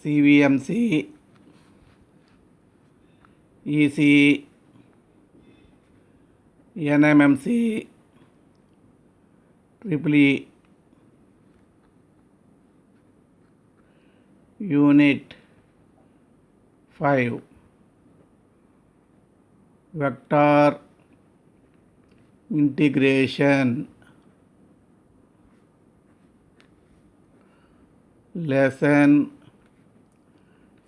CVMC, EC, NMMC, Triple E, Unit 5, Vector Integration, Lesson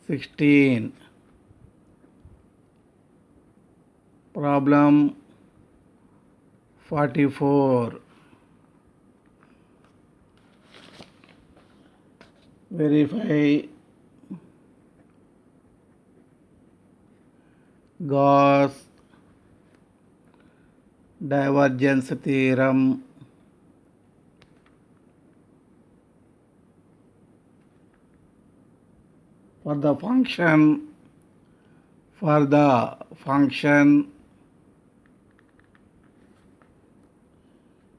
16, Problem 44. Verify Gauss divergence theorem for the function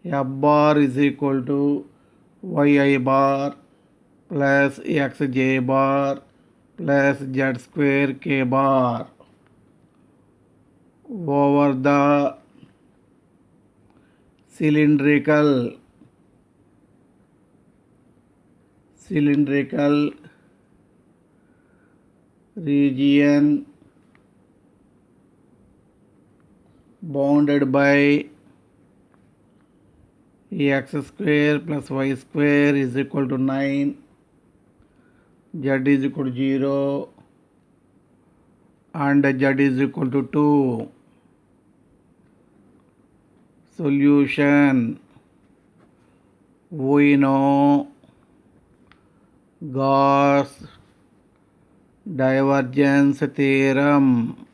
f bar is equal to yi bar plus xj bar plus z square k bar over the cylindrical region bounded by x square plus y square is equal to 9, z is equal to 0 and z is equal to 2. Solution: we know Gauss divergence theorem.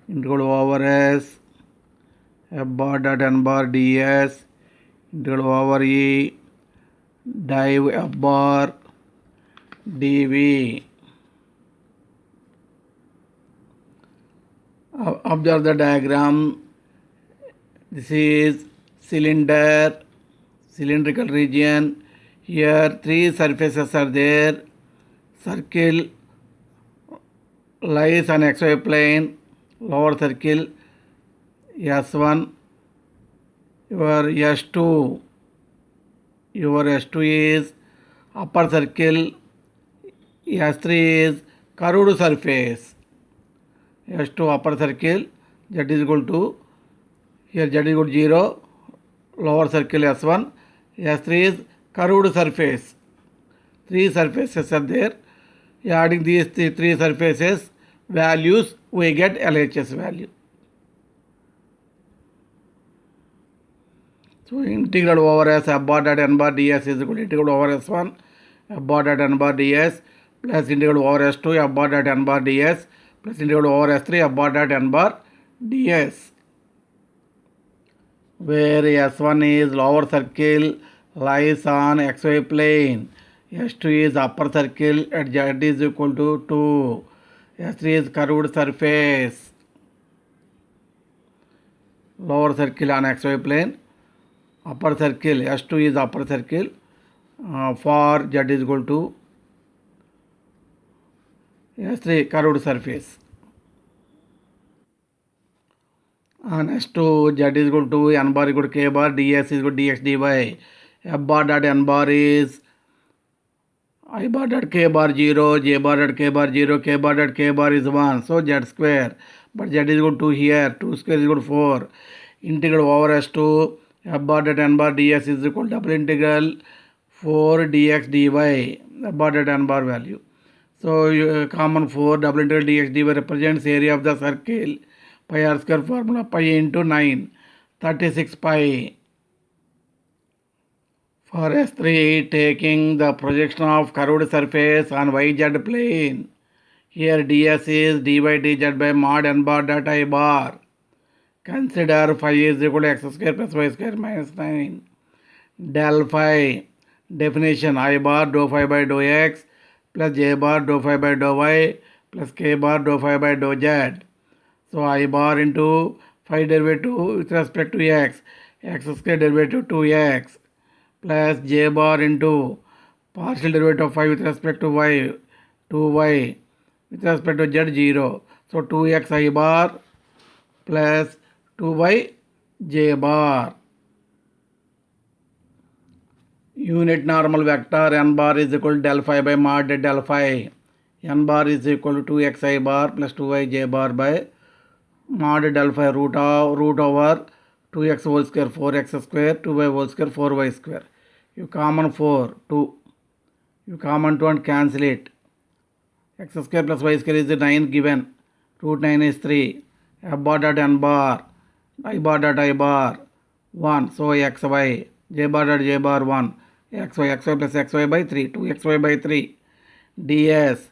Integral over S f bar dot n bar ds integral over E div f bar dv. Observe the diagram. This is cylindrical region. Here three surfaces are there. Circle lies on xy plane. Lower circle S1. Your S2 is upper circle. S3 is curved surface. S2 upper circle, z is equal to, here z is equal to 0, lower circle S1, S3 is curved surface. Three surfaces are there. Adding these three surfaces values, we get LHS value. So integral over S f bar dot n bar ds is equal to integral over S1 f bar dot n bar ds plus integral over S2 f bar dot n bar ds plus integral over S3 f bar dot n bar ds, where S1 is lower circle lies on xy plane, S2 is upper circle at z is equal to 2, S3 is curved surface, lower circle on xy plane, upper circle S2 is upper circle for z is equal to S3 curved surface. On S2 z is equal to n bar equal to k bar, ds is equal to dx dy. F bar dot n bar is I bar dot k bar 0, j bar dot k bar 0, k bar dot k bar is 1. So z square. But z is equal to 2 here. 2 square is equal to 4. Integral over S2 f bar dot n bar ds is equal to double integral 4 dx dy. F bar dot n bar value. So common 4 double integral dx dy represents area of the circle. Pi r square formula, pi into 9, 36 pi. For S3, taking the projection of curved surface on yz plane. Here ds is dy dz by mod n bar dot I bar. Consider phi is equal to x square plus y square minus 9. Del phi, definition I bar dou phi by dou x plus j bar dou phi by dou y plus k bar dou phi by dou z. So I bar into phi derivative with respect to x square derivative 2x plus j bar into partial derivative of y with respect to y, 2y, with respect to z 0. So 2x I bar plus 2y j bar. Unit normal vector n bar is equal to del phi by mod del phi. N bar is equal to 2x I bar plus 2y j bar by mod del phi root over 2x whole square 4x square 2y whole square 4y square. You common 4 2. You common 2 and cancel it. X square plus y square is 9 given. Root 9 is 3. F bar dot n bar. I bar dot I bar 1. So xy. J bar dot j bar 1. xy plus xy by 3. 2xy by 3. ds.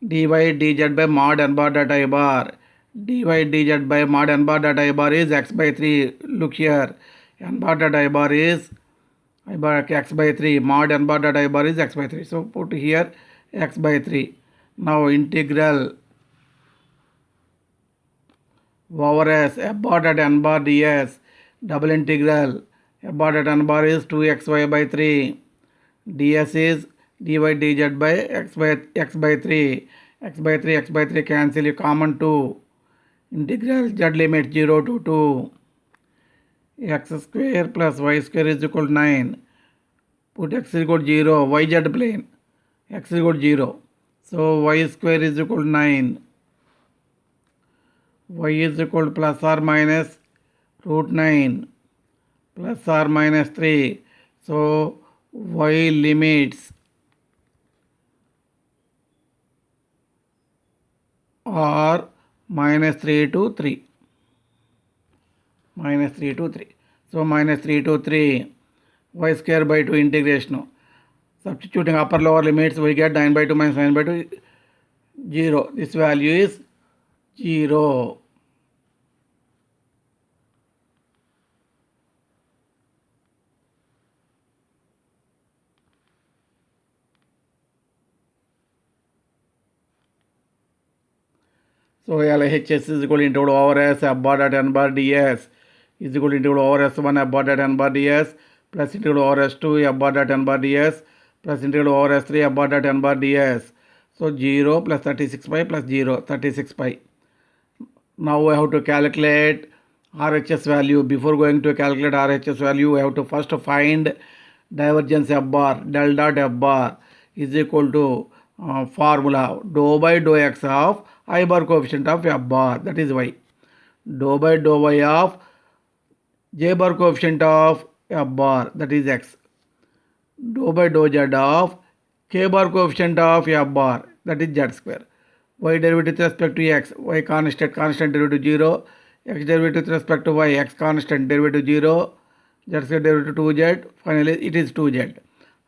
dy dz by mod n bar dot I bar. dy dz by mod n bar dot I bar is x by 3. Look here. N bar dot I bar is I bar x by 3. Mod n bar dot I bar is x by 3. So put here x by 3. Now integral over s f bar dot n bar ds double integral f bar dot n bar is 2xy by 3. ds is dy dz by x by 3. x by 3 cancel, you common 2. Integral z limit 0 to 2. X square plus y square is equal to 9. Put x is equal to 0. yz plane. X is equal to 0. So y square is equal to 9. Y is equal to plus or minus root 9 plus or minus 3. So y limits are minus 3 to 3. Minus 3 to 3. So minus 3 to 3. Y square by 2 integration. Substituting upper lower limits, we get 9 by 2 minus 9 by 2 0. This value is 0. So LHS is equal to integral over s f bar dot n bar ds is equal to integral over s1 f bar dot n bar ds plus integral over s2 f bar dot n bar ds plus integral over s3 f bar dot n bar ds. So 0 plus 36 pi plus 0, 36 pi. Now we have to calculate RHS value. Before going to calculate RHS value, we have to first find divergence f bar. Del dot f bar is equal to formula dou by dou x of I bar coefficient of f bar, that is y. Dou by dou y of j bar coefficient of f bar, that is x. Dou by dou z of k bar coefficient of f bar, that is z square. Y derivative with respect to x, y constant derivative 0. X derivative with respect to y, x constant derivative 0. Z square derivative 2z. Finally, it is 2z.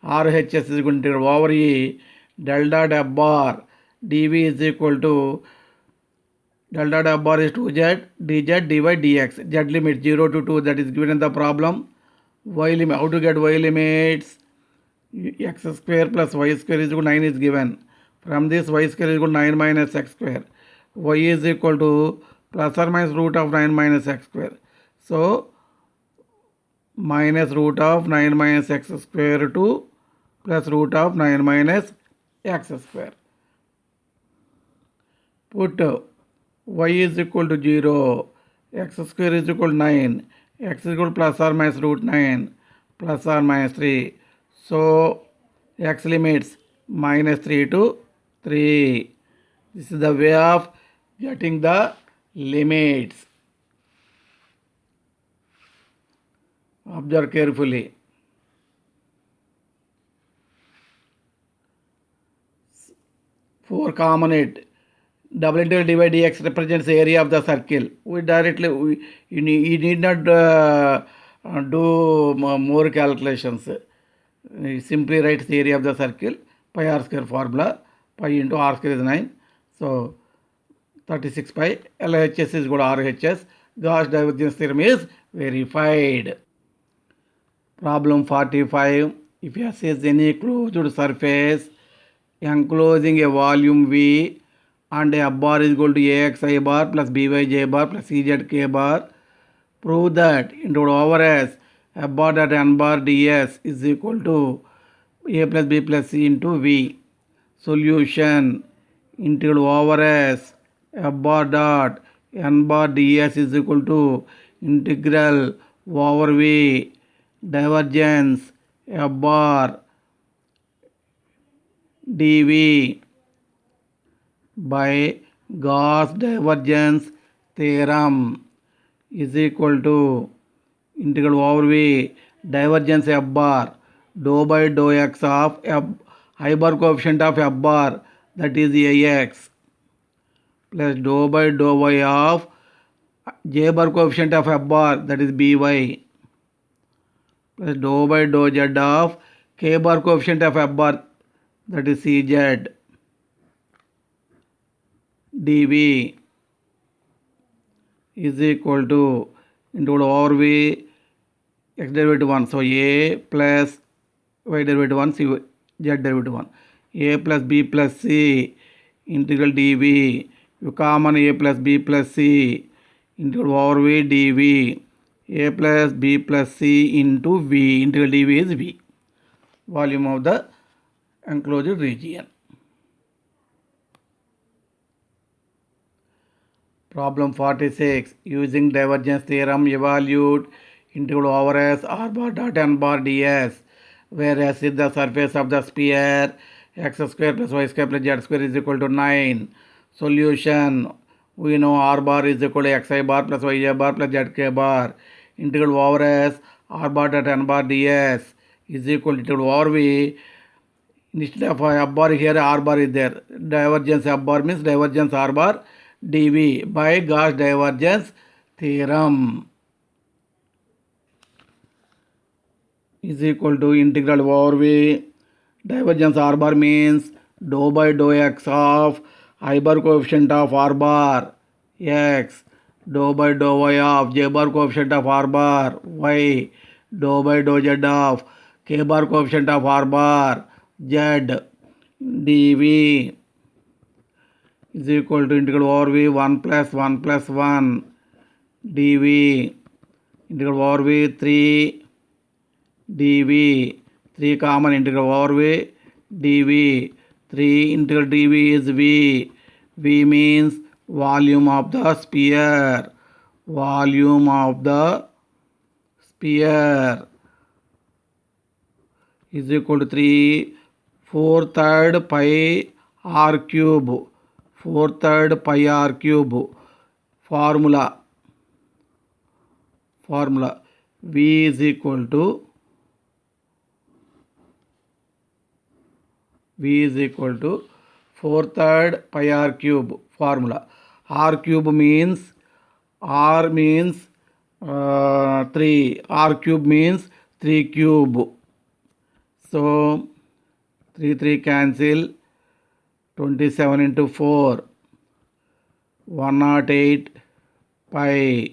RHS is going to over E del dot f bar dv is equal to del dot f bar is 2z dz dy dx. Z limit 0 to 2, that is given in the problem. Y limit, how to get y limits? X square plus y square is equal to 9 is given. From this y square is equal to 9 minus x square. Y is equal to plus or minus root of 9 minus x square. So minus root of 9 minus x square to plus root of 9 minus x square. Put y is equal to 0, x square is equal to 9, x is equal to plus or minus root 9 plus or minus 3. So x limits minus 3 to 3. This is the way of getting the limits. Observe carefully. For common it, double integral dy dx represents the area of the circle. You need not do more calculations. You simply write the area of the circle, pi r square formula, pi into r square is 9. So 36 pi, LHS is equal to RHS. Gauss divergence theorem is verified. Problem 45. If S is any closed surface enclosing a volume V and a bar is equal to AXI bar plus BYJ bar plus CZK bar, prove that integral over S f bar dot n bar ds is equal to a plus b plus c into v. Solution integral over s f bar dot n bar ds is equal to integral over v divergence f bar dv by Gauss divergence theorem is equal to integral over v divergence f bar dou by dou x of f I bar coefficient of f bar, that is ax, plus dou by dou y of j bar coefficient of f bar, that is by, plus dou by dou z of k bar coefficient of f bar, that is cz, dv is equal to integral over v x derivative 1. So a plus y derivative 1, c z derivative 1. A plus b plus c integral dv. You common a plus b plus c integral over v dv. A plus b plus c into v. Integral dv is v. Volume of the enclosed region. Problem 46. Using divergence theorem, evaluate integral over s r bar dot n bar ds, where s is the surface of the sphere, x square plus y square plus z square is equal to 9. Solution. We know r bar is equal to xi bar plus yi bar plus zk bar. Integral over s r bar dot n bar ds is equal to integral over v. Instead of f bar, here r bar is there. Divergence f bar means divergence r bar dv by Gauss divergence theorem is equal to integral over v divergence r bar means dou by dou x of I bar coefficient of r bar x, dou by dou y of j bar coefficient of r bar y, dou by dou z of k bar coefficient of r bar z, dv is equal to integral over v 1 plus 1 plus 1 dv, integral over v 3 dv, 3 common integral over v dv, 3 integral dv is v. V means volume of the sphere. Volume of the sphere is equal to 3/4 pi r cube. 4/3 pi r cube. Formula V is equal to 4/3 pi r cube. Formula r cube means 3. R cube means 3 cube. So 3 cancel. 27 into 4, 108 pi.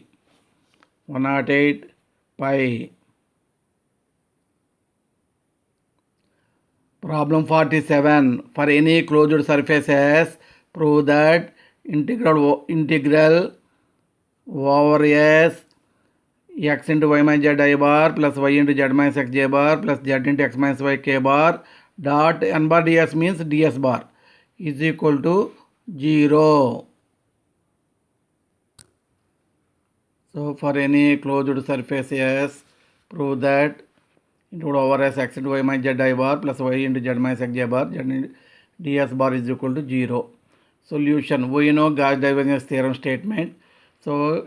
Problem 47. For any closed surface S, prove that integral over S x into y minus z I bar plus y into z minus x j bar plus z into x minus y k bar dot n bar ds means ds bar is equal to 0. So for any closed surface S, prove that integral over S x into y minus z I bar plus y into z minus x j bar z into ds bar is equal to 0. Solution. We know Gauss divergence theorem statement. So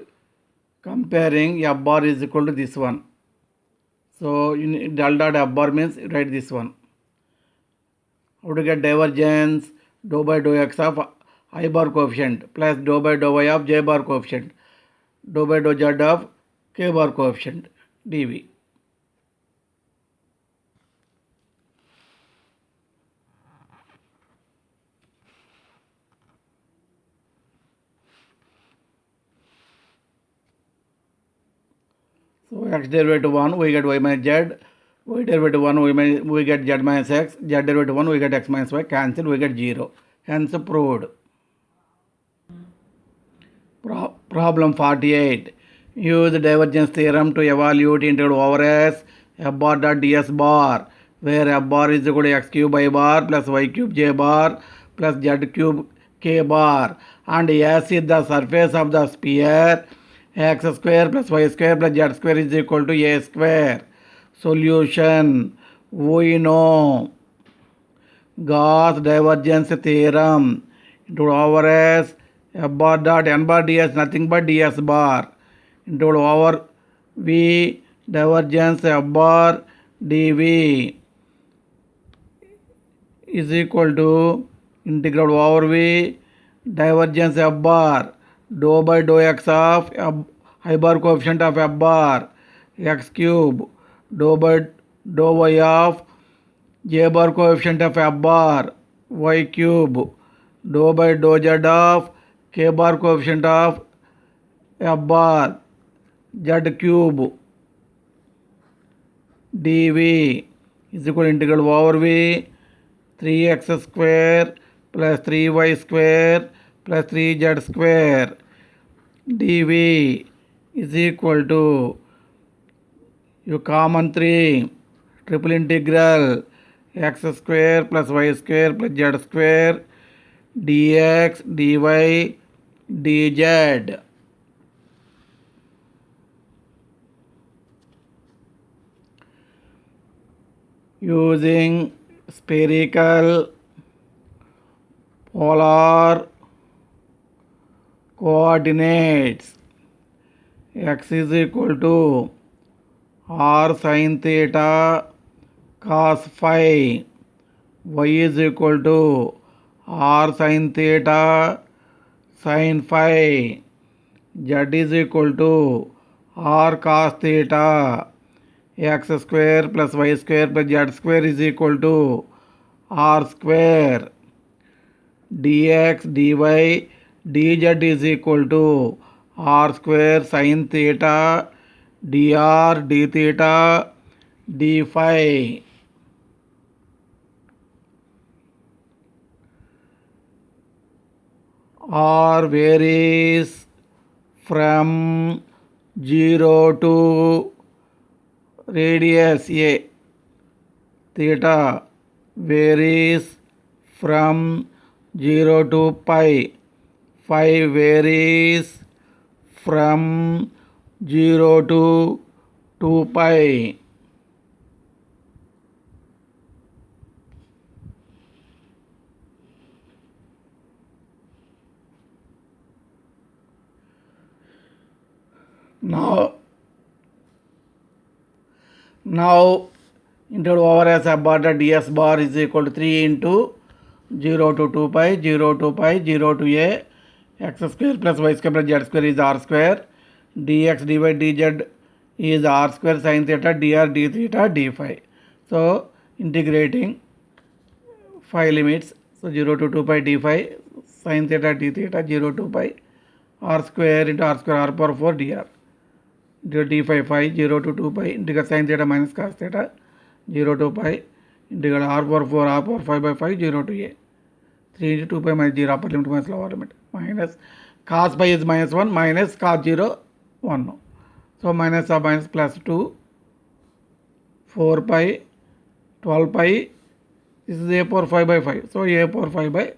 comparing f bar is equal to this one. So del dot f bar means write this one. How to get divergence? Dou by dou x of I bar coefficient plus dou by dou y of j bar coefficient, dou by dou z of k bar coefficient, dv. So x derivative 1 we get y minus z, y derivative 1 we get z minus x, z derivative 1 we get x minus y, cancel we get 0. Hence proved. Problem 48. Use the divergence theorem to evaluate integral over S f bar dot ds bar where f bar is equal to x cube I bar plus y cube j bar plus z cube k bar, and S is the surface of the sphere, x square plus y square plus z square is equal to a square. Solution: we know Gauss divergence theorem into over S f bar dot n bar ds nothing but ds bar into over V divergence f bar dv is equal to integral over V divergence f bar dou by dou x of f, I bar coefficient of f bar x cube dou by dou y of j bar coefficient of f bar y cube dou by dou z of k bar coefficient of f bar z cube dv is equal to integral over V 3x square plus 3y square plus 3z square dv is equal to you common 3 triple integral x square plus y square plus z square dx dy dz. Using spherical polar coordinates, x is equal to r sin theta cos phi, y is equal to r sin theta sin phi, z is equal to r cos theta, x square plus y square plus z square is equal to r square, dx dy dz is equal to r square sin theta dr d theta d phi. R varies from 0 to radius a, theta varies from 0 to pi, phi varies from 0 to 2 pi. Now integral over S f bar dot ds bar is equal to 3 into 0 to 2 pi, 0 to pi, 0 to a, x square plus y square plus z square is r square, dx dy dz is r square sin theta dr d theta d phi. So integrating phi limits, so 0 to 2 pi d phi sin theta d theta 0 to pi r square into r square r power 4 dr. D phi phi 0 to 2 pi integral sin theta minus cos theta 0 to pi integral r power 4 r power 5 by 5 0 to a 3 into 2 pi minus 0 upper limit minus lower limit minus cos pi is minus 1 minus cos 0 1. So minus of minus plus 2 4 pi 12 pi, this is a power 5 by 5. So a power 5 by